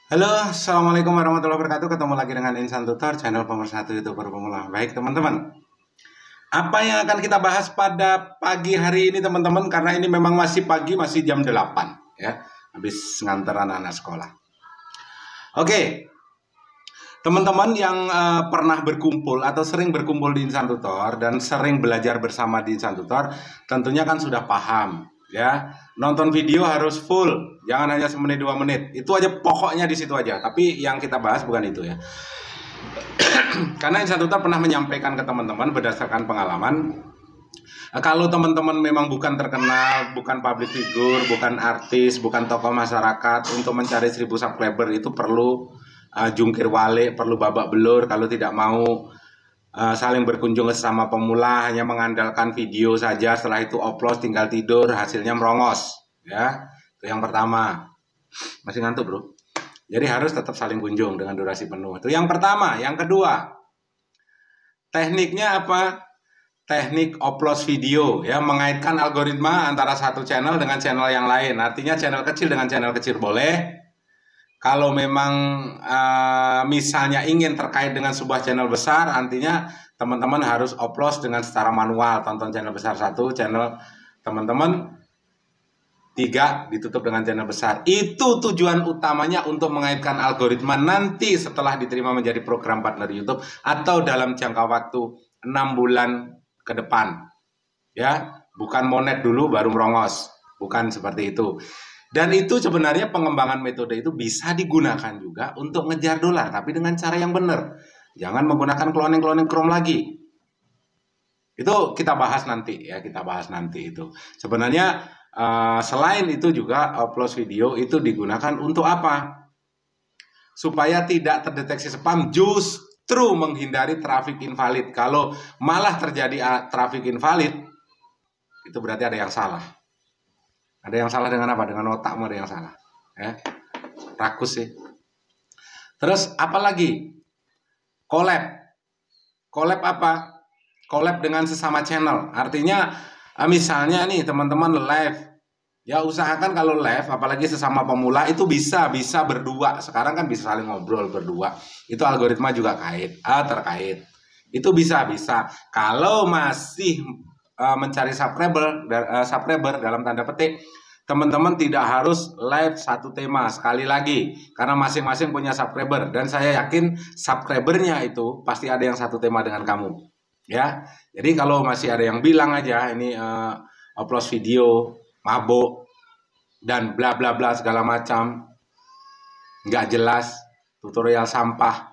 Halo, Assalamualaikum warahmatullahi wabarakatuh. Ketemu lagi dengan Insan Tutor, channel pemersatu YouTuber pemula. Baik teman-teman, apa yang akan kita bahas pada pagi hari ini teman-teman? Karena ini memang masih pagi, masih jam 8 ya, habis nganter anak-anak sekolah. Oke, teman-teman yang pernah berkumpul atau sering berkumpul di Insan Tutor dan sering belajar bersama di Insan Tutor, tentunya kan sudah paham ya. Nonton video harus full, jangan hanya semenit 2 menit. Itu aja pokoknya di situ aja. Tapi yang kita bahas bukan itu ya. Karena Insan Tutor pernah menyampaikan ke teman-teman berdasarkan pengalaman, kalau teman-teman memang bukan terkenal, bukan public figure, bukan artis, bukan tokoh masyarakat, untuk mencari 1000 subscriber itu perlu jungkir balik, perlu babak belur. Kalau tidak mau saling berkunjung ke sesama pemula, hanya mengandalkan video saja, setelah itu oplos tinggal tidur, hasilnya merongos ya. Itu yang pertama. Masih ngantuk bro? Jadi harus tetap saling kunjung dengan durasi penuh. Itu yang pertama. Yang kedua, tekniknya apa? Teknik oplos video ya, mengaitkan algoritma antara satu channel dengan channel yang lain. Artinya channel kecil dengan channel kecil boleh. Kalau memang misalnya ingin terkait dengan sebuah channel besar, artinya teman-teman harus oplos dengan secara manual. Tonton channel besar satu, channel teman-teman 3 ditutup dengan channel besar. Itu tujuan utamanya untuk mengaitkan algoritma nanti setelah diterima menjadi program partner YouTube atau dalam jangka waktu 6 bulan ke depan. Ya, bukan monet dulu baru merongos. Bukan seperti itu. Dan itu sebenarnya pengembangan metode itu bisa digunakan juga untuk ngejar dolar, tapi dengan cara yang benar. Jangan menggunakan cloning Chrome lagi. Itu kita bahas nanti ya, kita bahas nanti itu. Sebenarnya selain itu juga upload video itu digunakan untuk apa? Supaya tidak terdeteksi spam, justru menghindari traffic invalid. Kalau malah terjadi traffic invalid, itu berarti ada yang salah. Ada yang salah dengan apa? Dengan otakmu ada yang salah. Ya. Rakus sih. Terus apalagi? Collab. Collab apa? Collab dengan sesama channel. Artinya misalnya nih teman-teman live, ya usahakan kalau live apalagi sesama pemula itu bisa berdua. Sekarang kan bisa saling ngobrol berdua. Itu algoritma juga terkait. Itu bisa. Kalau masih mencari subscriber dalam tanda petik, teman-teman tidak harus live satu tema sekali lagi karena masing-masing punya subscriber dan saya yakin subscribernya itu pasti ada yang satu tema dengan kamu. Ya, jadi kalau masih ada yang bilang aja ini upload video mabuk dan bla bla bla segala macam, nggak jelas, tutorial sampah,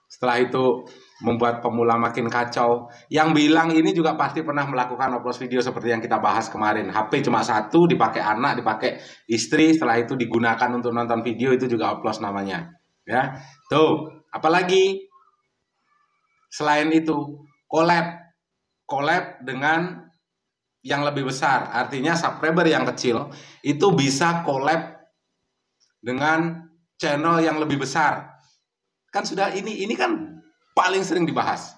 setelah itu membuat pemula makin kacau. Yang bilang ini juga pasti pernah melakukan upload video seperti yang kita bahas kemarin. HP cuma satu, dipakai anak, dipakai istri, setelah itu digunakan untuk nonton video, itu juga upload namanya. Ya, tuh. Apalagi selain itu collab dengan yang lebih besar, artinya subscriber yang kecil itu bisa collab dengan channel yang lebih besar. Kan sudah ini kan paling sering dibahas.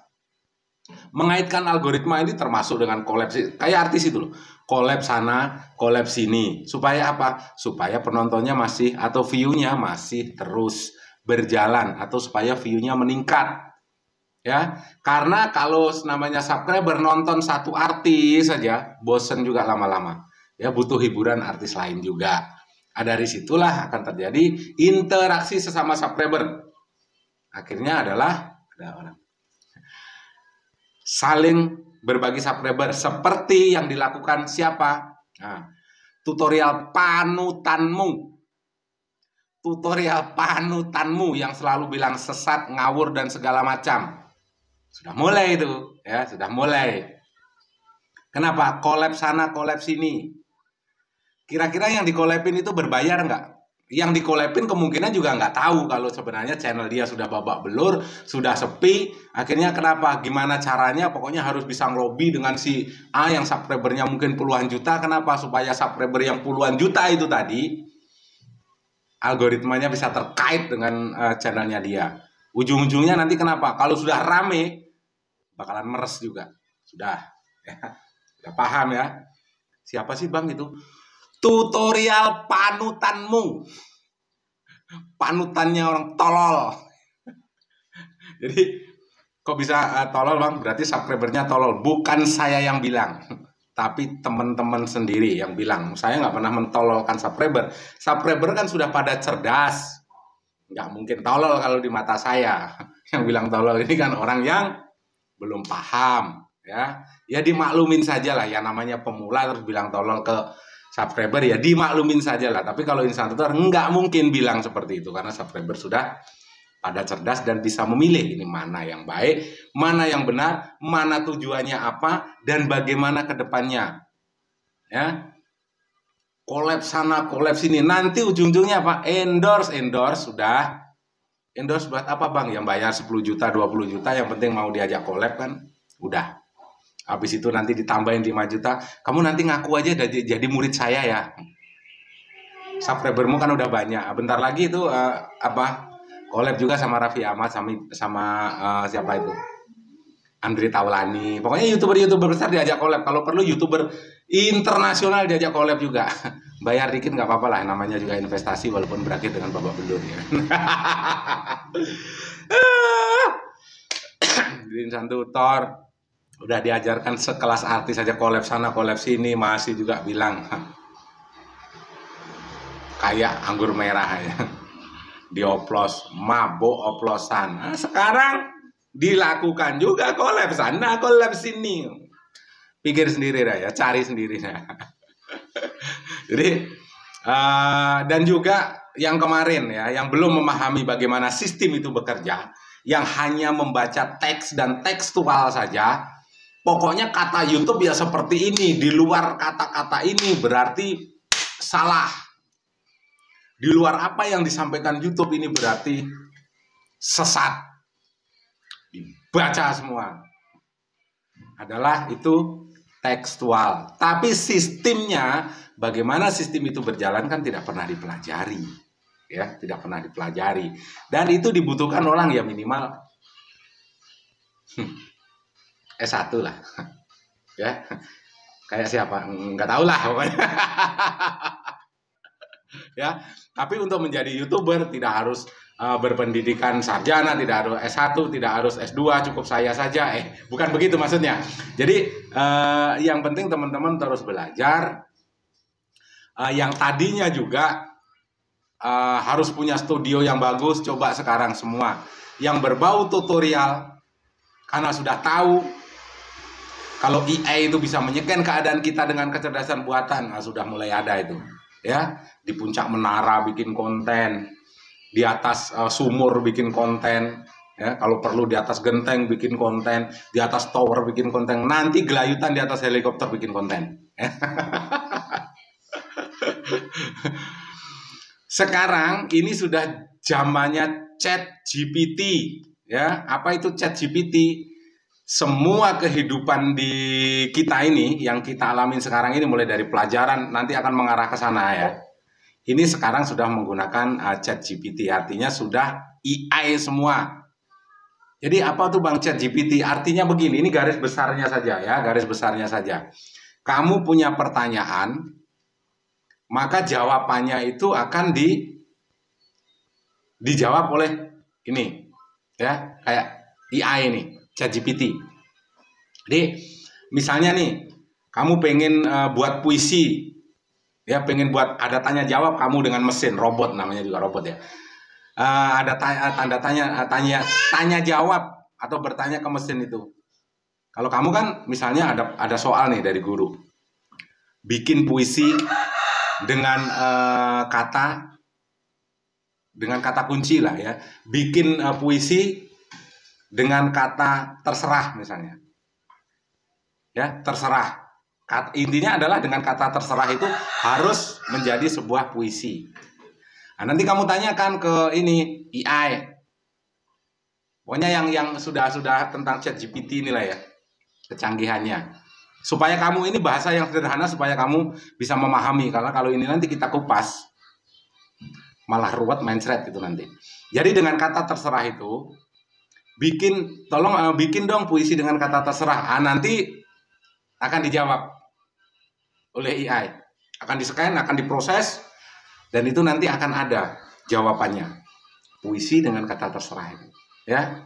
Mengaitkan algoritma ini termasuk dengan collab, kayak artis itu loh. Collab sana, collab sini. Supaya apa? Supaya penontonnya masih atau view-nya masih terus berjalan atau supaya view-nya meningkat. Ya, karena kalau namanya subscriber nonton satu artis saja bosen juga lama-lama. Ya, butuh hiburan artis lain juga. Dari situlah akan terjadi interaksi sesama subscriber. Akhirnya adalah ada orang saling berbagi subscriber seperti yang dilakukan siapa? Nah, tutorial panutanmu yang selalu bilang sesat, ngawur dan segala macam. Sudah mulai itu, ya, sudah mulai. Kenapa? Collab sana, collab sini. Kira-kira yang dikolabin itu berbayar nggak? Yang dikolabin kemungkinan juga nggak tahu kalau sebenarnya channel dia sudah babak belur, sudah sepi. Akhirnya kenapa? Gimana caranya? Pokoknya harus bisa ngelobi dengan si A yang subscribernya mungkin puluhan juta. Kenapa? Supaya subscriber yang puluhan juta itu tadi, algoritmanya bisa terkait dengan channelnya dia. Ujung-ujungnya nanti kenapa? Kalau sudah rame, bakalan meres juga. Sudah, ya. Sudah paham ya? Siapa sih bang itu? Tutorial panutanmu. panutannya orang tolol. Jadi kok bisa tolol bang? Berarti subscribernya tolol. Bukan saya yang bilang, tapi teman-teman sendiri yang bilang. Saya nggak pernah mentololkan subscriber. Subscriber kan sudah pada cerdas. Nggak mungkin tolol kalau di mata saya. Yang bilang tolol ini kan orang yang belum paham. Ya dimaklumin saja lah. Ya namanya pemula terus bilang tolol ke subscriber, ya dimaklumin saja lah. Tapi kalau instalator nggak mungkin bilang seperti itu. Karena subscriber sudah pada cerdas dan bisa memilih ini mana yang baik, mana yang benar, mana tujuannya apa, dan bagaimana ke depannya. Ya. Collab sana, collab sini. Nanti ujung-ujungnya apa? Endorse sudah. Endorse buat apa bang? Yang bayar 10 juta, 20 juta, yang penting mau diajak collab kan? Udah. Habis itu nanti ditambahin 5 juta. Kamu nanti ngaku aja jadi murid saya ya. Subscribermu kan udah banyak. Bentar lagi itu collab juga sama Raffi Ahmad, sama siapa itu? Andre Taulani. Pokoknya YouTuber besar diajak collab. Kalau perlu YouTuber internasional diajak collab juga. Bayar dikit nggak apa-apa lah. Namanya juga investasi walaupun berakhir dengan babak belur ya. Di Insan Tutor udah diajarkan sekelas artis aja collab sana, collab sini, masih juga bilang kayak anggur merah ya. Dioplos, mabuk oplosan. Nah, sekarang dilakukan juga collab sana, collab sini. Pikir sendiri dah ya, cari sendiri dah. Jadi dan juga yang kemarin ya, yang belum memahami bagaimana sistem itu bekerja, yang hanya membaca teks dan tekstual saja. Pokoknya kata YouTube ya seperti ini, di luar kata-kata ini berarti salah. Di luar apa yang disampaikan YouTube ini berarti sesat. Dibaca semua. Adalah itu tekstual. Tapi sistemnya, bagaimana sistem itu berjalan kan tidak pernah dipelajari. Ya, tidak pernah dipelajari. Dan itu dibutuhkan orang ya minimal S1 lah. Ya. Kayak siapa? Enggak tahu lah pokoknya. Ya, tapi untuk menjadi YouTuber tidak harus berpendidikan sarjana, tidak harus S1, tidak harus S2, cukup saya saja. Bukan begitu maksudnya. Jadi yang penting teman-teman terus belajar. Yang tadinya juga harus punya studio yang bagus, coba sekarang semua yang berbau tutorial, karena sudah tahu kalau AI itu bisa menyeken keadaan kita dengan kecerdasan buatan, sudah mulai ada itu. Ya, di puncak menara bikin konten, di atas sumur bikin konten, ya kalau perlu di atas genteng bikin konten, di atas tower bikin konten, nanti gelayutan di atas helikopter bikin konten. Sekarang ini sudah zamannya ChatGPT, ya. Apa itu ChatGPT? Semua kehidupan di kita ini yang kita alamin sekarang ini mulai dari pelajaran nanti akan mengarah ke sana ya. Ini sekarang sudah menggunakan ChatGPT, artinya sudah AI semua. Jadi apa tuh Bang ChatGPT? Artinya begini, ini garis besarnya saja ya, garis besarnya saja. Kamu punya pertanyaan, maka jawabannya itu akan dijawab oleh ini ya, kayak AI ini. ChatGPT. Jadi misalnya nih, kamu pengen buat puisi, ya pengen buat ada tanya jawab kamu dengan mesin robot, namanya juga robot ya. Ada tanya jawab atau bertanya ke mesin itu. Kalau kamu kan misalnya ada soal nih dari guru, bikin puisi dengan kata kunci lah ya, bikin puisi dengan kata terserah misalnya, ya terserah. Intinya adalah dengan kata terserah itu harus menjadi sebuah puisi. Nah, nanti kamu tanyakan ke ini AI, pokoknya yang sudah tentang ChatGPT inilah ya, kecanggihannya. Supaya kamu ini bahasa yang sederhana supaya kamu bisa memahami, karena kalau ini nanti kita kupas malah ruwet mindset itu nanti. Jadi dengan kata terserah itu bikin dong puisi dengan kata terserah. Nanti akan dijawab oleh AI, akan di-scan, akan diproses, dan itu nanti akan ada jawabannya. Puisi dengan kata terserah itu, ya.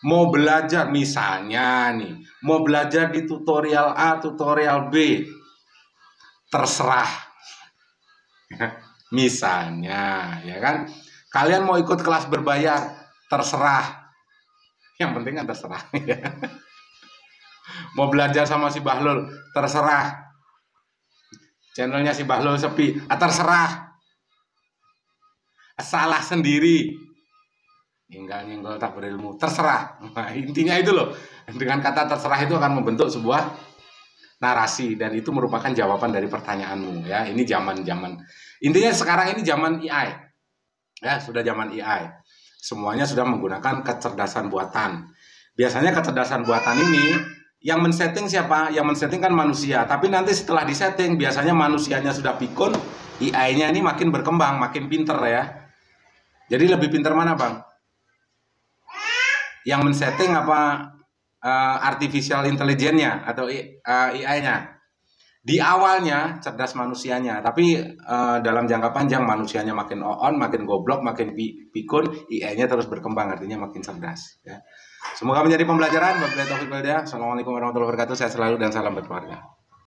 Mau belajar misalnya nih, mau belajar di tutorial A, tutorial B, terserah. Misalnya, ya kan? Kalian mau ikut kelas berbayar, terserah. Yang penting kan terserah. Mau belajar sama si Bahlul, terserah. Channelnya si Bahlul sepi, terserah. Salah sendiri, nyenggol tak berilmu, terserah. Nah, intinya itu loh, dengan kata terserah itu akan membentuk sebuah narasi, dan itu merupakan jawaban dari pertanyaanmu, ya. Ini zaman intinya sekarang ini zaman AI, ya, sudah zaman AI, semuanya sudah menggunakan kecerdasan buatan. Biasanya kecerdasan buatan ini yang men-setting siapa? Yang men-setting kan manusia, tapi nanti setelah disetting biasanya manusianya sudah pikun, AI-nya ini makin berkembang, makin pinter, ya. Jadi lebih pinter mana, Bang? Yang men-setting apa artificial intelligence-nya atau AI-nya? Di awalnya cerdas manusianya, tapi dalam jangka panjang manusianya makin on, makin goblok, makin pikun, AI-nya terus berkembang, artinya makin cerdas, ya. Semoga menjadi pembelajaran. Wabillahi taufiq wal hidayah. Assalamualaikum warahmatullahi wabarakatuh. Sehat selalu dan salam berkeluarga.